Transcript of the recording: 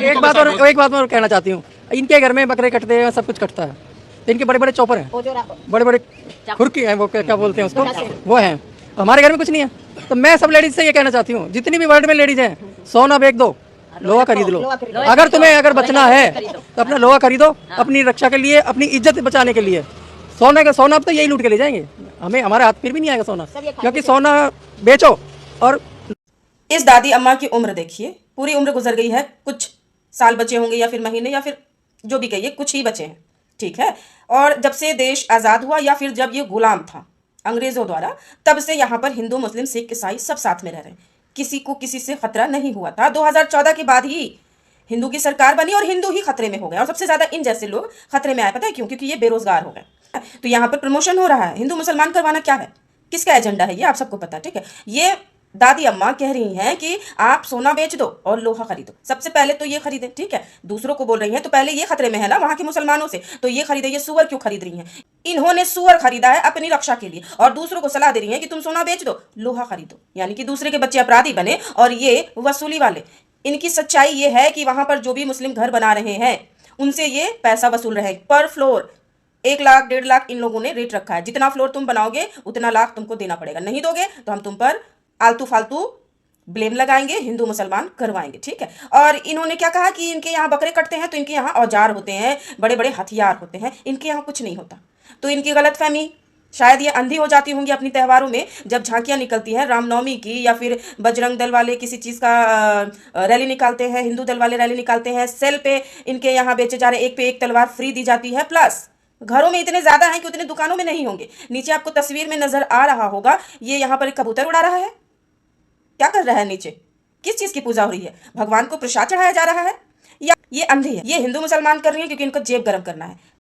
एक बात और कहना चाहती हूँ, इनके घर में बकरे कटते हैं, सब कुछ कटता है, इनके बड़े बड़े चॉपर हैं, बड़े बड़े खुरकी हैं, वो क्या बोलते हैं उसको, वो हैं। हमारे घर में कुछ नहीं है। तो मैं सब लेडीज से ये कहना चाहती हूँ, जितनी भी वर्ल्ड में लेडीज हैं, सोना बेच दो, लोहा खरीद लो। अगर तुम्हें बचना है तो अपना लोहा खरीदो, अपनी रक्षा के लिए, अपनी इज्जत बचाने के लिए। सोना अब तो यही लूट के ले जाएंगे, हमें हमारे हाथ फिर भी नहीं आएगा सोना, क्योंकि सोना बेचो। और इस दादी अम्मा की उम्र देखिए, पूरी उम्र गुजर गई है, कुछ साल बचे होंगे या फिर महीने या फिर जो भी कहिए, कुछ ही बचे हैं, ठीक है। और जब से देश आज़ाद हुआ या फिर जब ये गुलाम था अंग्रेज़ों द्वारा, तब से यहाँ पर हिंदू मुस्लिम सिख ईसाई सब साथ में रह रहे हैं, किसी को किसी से खतरा नहीं हुआ था। 2014 के बाद ही हिंदू की सरकार बनी और हिंदू ही खतरे में हो गए, और सबसे ज़्यादा इन जैसे लोग खतरे में आए। पता है क्यों? क्योंकि ये बेरोजगार हो गए। तो यहाँ पर प्रमोशन हो रहा है, हिंदू मुसलमान करवाना क्या है, किसका एजेंडा है, ये आप सबको पता है, ठीक है। ये दादी अम्मा कह रही हैं कि आप सोना बेच दो और लोहा खरीदो। सबसे पहले तो ये खरीदें, ठीक है। दूसरों को बोल रही हैं तो पहले ये खतरे में है ना वहां के मुसलमानों से, तो ये खरीदे। ये सुअर क्यों खरीद रही हैं? इन्होंने सुअर खरीदा है अपनी रक्षा के लिए, और दूसरों को सलाह दे रही हैं कि तुम सोना बेच दो, लोहा खरीदो, यानी कि दूसरे के बच्चे अपराधी बने और ये वसूली वाले। इनकी सच्चाई ये है कि वहां पर जो भी मुस्लिम घर बना रहे हैं उनसे ये पैसा वसूल रहे हैं पर फ्लोर। 1 लाख 1.5 लाख इन लोगों ने रेट रखा है, जितना फ्लोर तुम बनाओगे उतना लाख तुमको देना पड़ेगा, नहीं दोगे तो हम तुम पर आलतू फालतू ब्लेम लगाएंगे, हिंदू मुसलमान करवाएंगे, ठीक है। और इन्होंने क्या कहा कि इनके यहाँ बकरे कटते हैं तो इनके यहाँ औजार होते हैं, बड़े बड़े हथियार होते हैं, इनके यहाँ कुछ नहीं होता। तो इनकी गलतफहमी, शायद ये अंधी हो जाती होंगी अपनी त्योहारों में, जब झांकियां निकलती हैं रामनवमी की या फिर बजरंग दल वाले किसी चीज़ का रैली निकालते हैं, हिंदू दल वाले रैली निकालते हैं, सेल पे इनके यहाँ बेचे जा रहे एक पे एक तलवार फ्री दी जाती है। प्लस घरों में इतने ज्यादा हैं कि उतने दुकानों में नहीं होंगे। नीचे आपको तस्वीर में नजर आ रहा होगा, ये यहाँ पर एक कबूतर उड़ा रहा है, क्या कर रहा है नीचे? किस चीज की पूजा हो रही है? भगवान को प्रसाद चढ़ाया जा रहा है? या ये अंधे है? ये हिंदू मुसलमान कर रही है क्योंकि इनको जेब गर्म करना है।